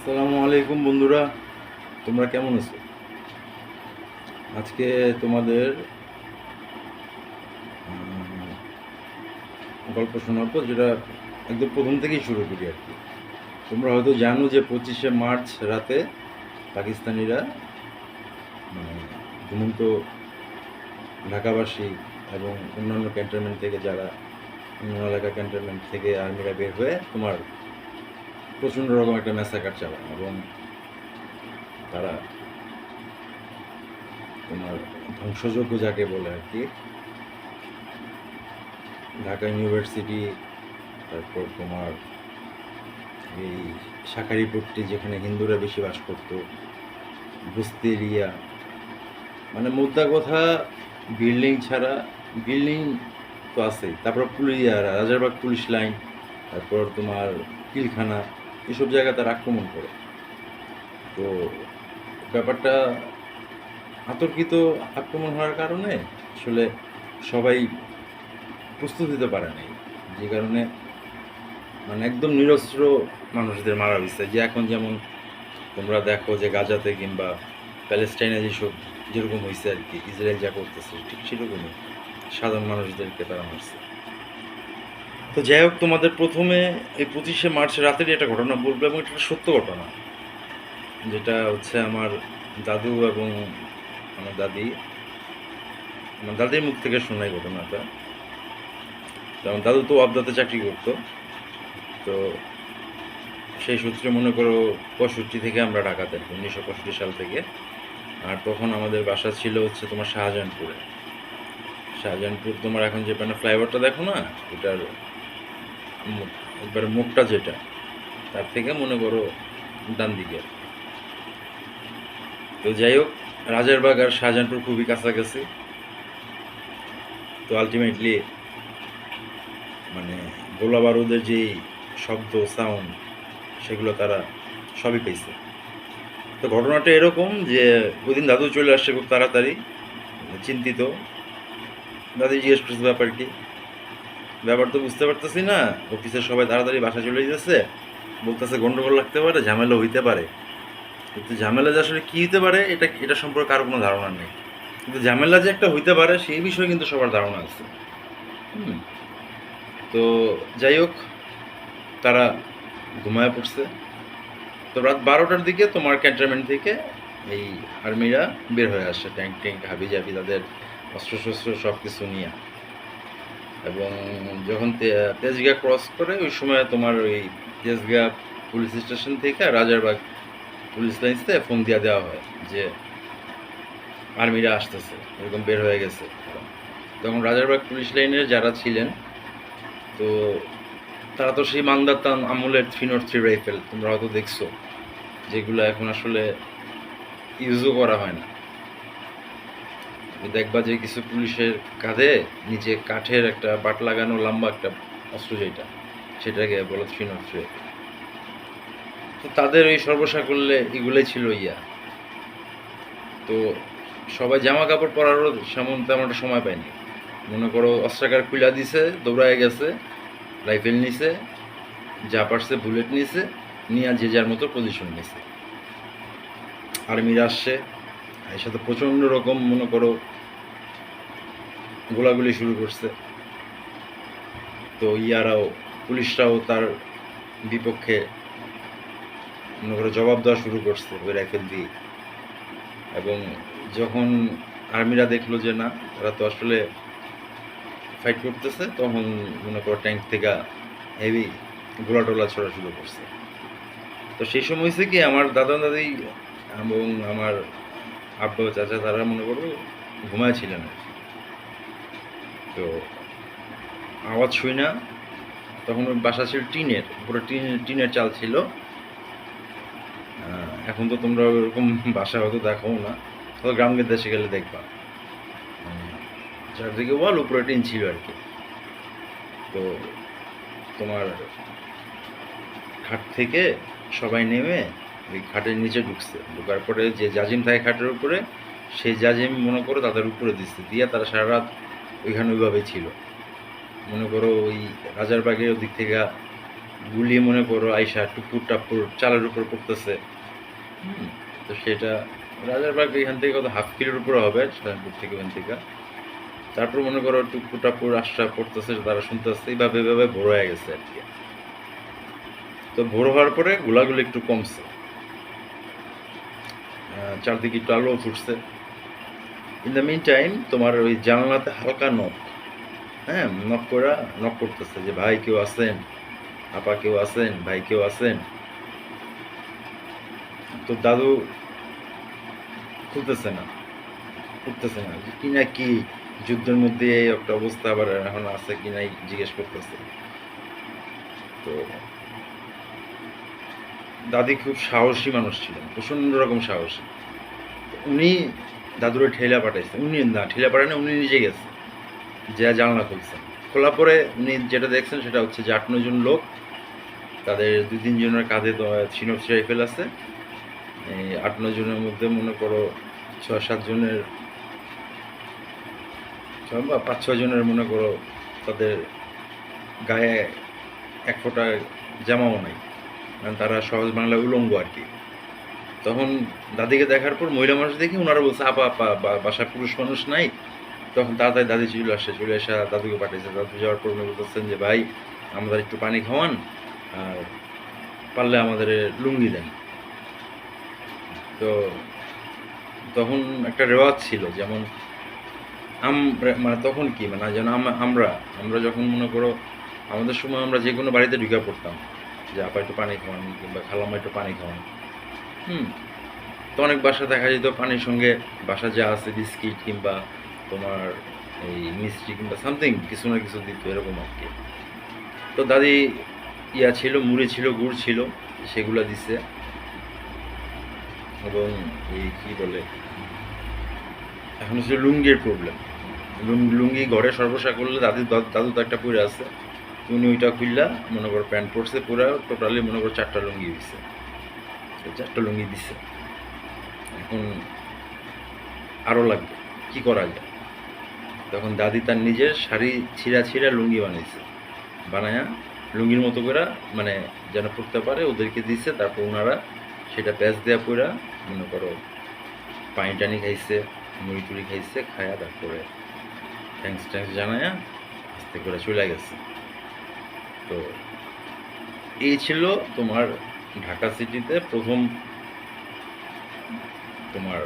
আসসালামু আলাইকুম বন্ধুরা, তোমরা কেমন আছো? আজকে তোমাদের গল্প শোনাবো, যেটা একদম প্রথম থেকেই শুরু করি আর কি। তোমরা হয়তো জানো যে 25শে মার্চ রাতে পাকিস্তানিরা মানে ঘুমন্ত ঢাকাবাসী এবং অন্যান্য ক্যান্টনমেন্ট থেকে যারা অন্যান্য এলাকার ক্যান্টনমেন্ট থেকে আর্মিরা বের হয়ে তোমার প্রচণ্ড রকম একটা ম্যাসাকার চালায় এবং তারা তোমার ধ্বংসযজ্ঞ যাকে বলে আর কি, ঢাকা ইউনিভার্সিটি, তারপর তোমার এই শাঁখারীপট্টি যেখানে হিন্দুরা বেশি বাস করতো, বস্তি এরিয়া, মানে মোদ্দা কথা বিল্ডিং ছাড়া, বিল্ডিং তো আছেই, তারপর পুলিশ, রাজারবাগ পুলিশ লাইন, তারপর তোমার পিলখানা, এসব জায়গায় তারা আক্রমণ করে। তো ব্যাপারটা আতর্কিত আক্রমণ হওয়ার কারণে আসলে সবাই প্রস্তুত হতে পারে নাই, যে কারণে মানে একদম নিরস্ত্র মানুষদের মারা হয়েছে। যে এখন যেমন তোমরা দেখো যে গাজাতে কিংবা প্যালেস্টাইনে যেসব যেরকম হয়েছে আর কি, ইসরায়েল যা করতেছে ঠিক সেরকমই সাধারণ মানুষদেরকে তারা মারছে। তো যাই হোক, তোমাদের প্রথমে এই 25শে মার্চ রাতেরই একটা ঘটনা বলবো, এবং এটা একটা সত্য ঘটনা, যেটা হচ্ছে আমার দাদু এবং আমার দাদি, আমার দাদির মুখ থেকে শোনাই ঘটনাটা। তো আমার দাদু তো ওয়াপদাতে চাকরি করতো, তো সেই সূত্রে মনে করো 65 থেকে আমরা ঢাকাতে, 1965 সাল থেকে। আর তখন আমাদের বাসা ছিল হচ্ছে তোমার শাহজাহানপুরে। শাহজাহানপুর তোমার এখন যে ফ্লাইওভারটা দেখো না, ওটার একবার মুখটা যেটা, তার থেকে মনে করো ডান দিকে। তো যাই হোক, রাজারবাগ আর শাহজাহানপুর খুবই কাছাকাছি। তো আলটিমেটলি মানে গোলা বারুদের যেই শব্দ, সাউন্ড, সেগুলো তারা সবই পেয়েছে। তো ঘটনাটা এরকম যে ওই দিন দাদু চলে আসছে খুব তাড়াতাড়ি, চিন্তিত। দাদি জিজ্ঞেস করছে ব্যাপার কি, ব্যাপার তো বুঝতে পারতেছি না, অফিসের সবাই তাড়াতাড়ি বাসা চলে যেতেছে, বলতেছে গন্ডগোল লাগতে পারে, ঝামেলা হইতে পারে। কিন্তু ঝামেলা যে আসলে কী হইতে পারে এটা এটা সম্পর্কে কারো কোনো ধারণা নেই, কিন্তু ঝামেলা যে একটা হইতে পারে সেই বিষয়ে কিন্তু সবার ধারণা আছে। হুম। তো যাই হোক, তারা ঘুমায় পড়ছে। তো রাত 12টার দিকে তোমার ক্যান্টনমেন্ট থেকে এই আর্মিরা বের হয়ে আসে, ট্যাঙ্ক ট্যাঙ্ক হাবি জাবি তাদের অস্ত্রশস্ত্র সব কিছু নিয়ে। এবং যখন তেজগাঁ ক্রস করে ওই সময় তোমার ওই তেজগাঁ পুলিশ স্টেশন থেকে রাজারবাগ পুলিশ লাইন্সে ফোন দিয়ে দেওয়া হয় যে আর্মিরা আসতেছে, এরকম বের হয়ে গেছে। তখন রাজারবাগ পুলিশ লাইনের যারা ছিলেন, তো তারা তো সেই মান্দাতান আমলের 303 রাইফেল তোমরা হয়তো দেখছো, যেগুলো এখন আসলে ইউজও করা হয় না। দেখবা যে কিছু পুলিশের কাঁধে নিচে কাঠের একটা বাট লাগানো লম্বা একটা অস্ত্র, যেটা সেটাকে বলে 303। তো তাদের ওই সর্বসা করলে এগুলোই ছিল ইয়া। তো সবাই জামা কাপড় পরারও তেমন একটা সময় পায়নি। মনে করো অস্ত্রাগার খুলে দিছে, দৌড়ায় গেছে, রাইফেল নিছে, যা পারছে বুলেট নিছে, নিয়ে যে যার মতো পজিশন নিছে। আর্মিরা আসছে, এর সাথে প্রচণ্ড রকম মনে করো গোলাগুলি শুরু করছে। তো ইয়ারাও, পুলিশরাও তার বিপক্ষে মনে করো জবাব দেওয়া শুরু করছে ওই রাইফেল দিয়ে। এবং যখন আর্মিরা দেখলো যে না, তারা তো আসলে ফাইট করতেছে, তখন মনে করো ট্যাঙ্ক থেকে হেভি গোলা টোলা ছোড়া শুরু করছে। তো সেই সময় হয়েছে কি, আমার দাদা দাদি এবং আমার আব্বা চাচা তারা মনে করো ঘুমাইছিলেন আর কি। তো আওয়াজ শুই না, তখন ওই বাসা ছিল টিনের, পুরো টিনের চাল ছিল। এখন তো তোমরা ওরকম বাসা হয়তো দেখো না, তো গ্রামের দেশে গেলে দেখবা চারদিকে ওয়াল, উপরে টিন ছিল আর কি। তো তোমার খাট থেকে সবাই নেমে ওই খাটের নিচে ঢুকছে, ঢোকার পরে যে জাজিম থাকে খাটের উপরে, সেই জাজিম মনে করো তাদের উপরে দিচ্ছে, দিয়ে তারা সারা রাত ওইখানে ওইভাবেই ছিল। মনে করো ওই রাজারবাগের ওদিক থেকে গুলি মনে করো আইসা টুপুর টাপুর চালের উপর পড়তেছে। তো সেটা রাজারবাগ এখান থেকে কত হাফ কিলোর উপরে হবে শাহজাহানপুর থেকে ওখান থেকে। তারপর মনে করো টুপুর টাপুর আশা পড়তেছে, তারা শুনতেছে, এইভাবে এভাবে ভোর হয়ে গেছে আর কি। তো ভোর হওয়ার পরে গোলাগুলি একটু কমছে, চারদিকে একটু আলো ফুটছে। ইন দ্য মিন টাইম তোমার ওই জানালাতে হালকা নক, হ্যাঁ নক করতেছে যে ভাই কেউ আছেন, আপা কেউ আছেন, ভাই কেউ আছেন। তো দাদু খুলতেছে না, উঠতেছে না, কি না কি যুদ্ধের মধ্যে এই একটা অবস্থা, আবার এখন আছে কি নাই জিজ্ঞেস করতেছে। তো দাদি খুব সাহসী মানুষ ছিলেন, প্রচন্ড রকম সাহসী। উনি দাদুরে ঠেলা পাঠাইছে, উনি না ঠেলা পাঠায় না, উনি নিজে গেছে, যে জানলা খুলছেন। খোলার পরে উনি যেটা দেখছেন সেটা হচ্ছে যে ৮-৯ জন লোক, তাদের ২-৩ জনের কাঁধে ছিনপ রাইফেল আছে। এই ৮-৯ জনের মধ্যে মনে করো ৬-৭ জনের বা ৫-৬ জনের মনে করো তাদের গায়ে এক ফোঁটা জামাও নাই, মানে তারা সহজ বাংলা উলঙ্গ আর কি। তখন দাদিকে দেখার পর মহিলা মানুষ দেখি ওনারা বলছে আপা আপা, বাসায় পুরুষ মানুষ নাই। তখন তাড়াতাড়ি দাদি চলে আসা দাদুকে পাঠিয়েছে। দাদু যাওয়ার পর উনি বলতেছেন যে ভাই আমাদের একটু পানি খাওয়ান, আর পারলে আমাদের লুঙ্গি দেন। তো তখন একটা রেওয়াজ ছিল, যেমন মানে তখন কি মানে যেন আমরা আমরা যখন মনে করো আমাদের সময় আমরা যে কোনো বাড়িতে ঢুকে পড়তাম যে আপা একটু পানি খাওয়ান কিংবা খালাম্মা একটু পানি খাওয়ান। তো অনেক বাসা দেখা যেত পানির সঙ্গে বাসা যা আছে বিস্কিট কিংবা তোমার এই মিষ্টি কিংবা সামথিং কিছু না কিছু দিত এরকম আর কি। তো দাদি ছিল, মুড়ি ছিল, গুড় ছিল, সেগুলো দিছে। এবং এই কি বলে এখন হচ্ছে লুঙ্গির প্রবলেম। লুঙ্গি ঘরে সর্বসা করলে দাদু তো একটা পরে আছে, উনি ওইটা খুললা মনে করো প্যান্ট পরছে পুরা টোটালি মনে করো 4টা লুঙ্গি দিছে, 4টা লুঙ্গি দিছে। এখন আরও লাগবে, কি করা যায়? তখন দাদি তার নিজের শাড়ি ছিঁড়া লুঙ্গি বানাইছে, বানায়া লুঙ্গির মতো করে মানে যেন পড়তে পারে ওদেরকে দিছে। তারপর ওনারা সেটা প্যাচ দেওয়া পরে মনে করো পানি টানি খাইছে, মুড়ি টুড়ি খাইছে, খায়া তারপরে থ্যাংকস জানায়া আস্তে করে চলে গেছে। তো এই ছিল তোমার ঢাকা সিটিতে প্রথম তোমার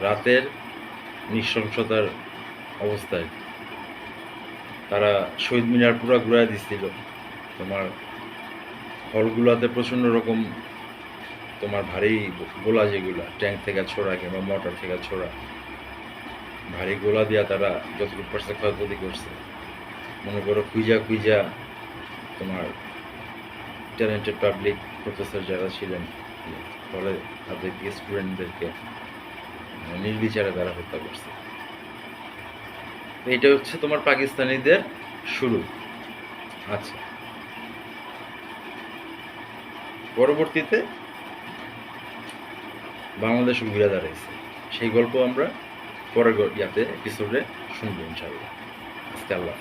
রাতের নৃশংসতার অবস্থায়। তারা শহীদ মিনার পুরো ঘুরাই দিচ্ছিল, তোমার হলগুলোতে প্রচণ্ড রকম তোমার ভারী গোলা, যেগুলা ট্যাঙ্ক থেকে ছোড়া কিংবা মোটর থেকে ছোড়া ভারী গোলা দিয়া তারা যতটুকু পারছে ক্ষয়ক্ষতি করছে। মনে করো খুঁজা তোমার ট্যালেন্টেড পাবলিক প্রফেসর যারা ছিলেন ফলে তাদের স্টুডেন্টদেরকে নির্বিচারে তারা হত্যা করছে। এটা হচ্ছে তোমার পাকিস্তানিদের শুরু। আচ্ছা, পরবর্তীতে বাংলাদেশ ঘুরে দাঁড়াইছে, সেই গল্প আমরা পরের এপিসোডে শুনবো ইনশাআল্লাহ। আজকে আল্লাহ।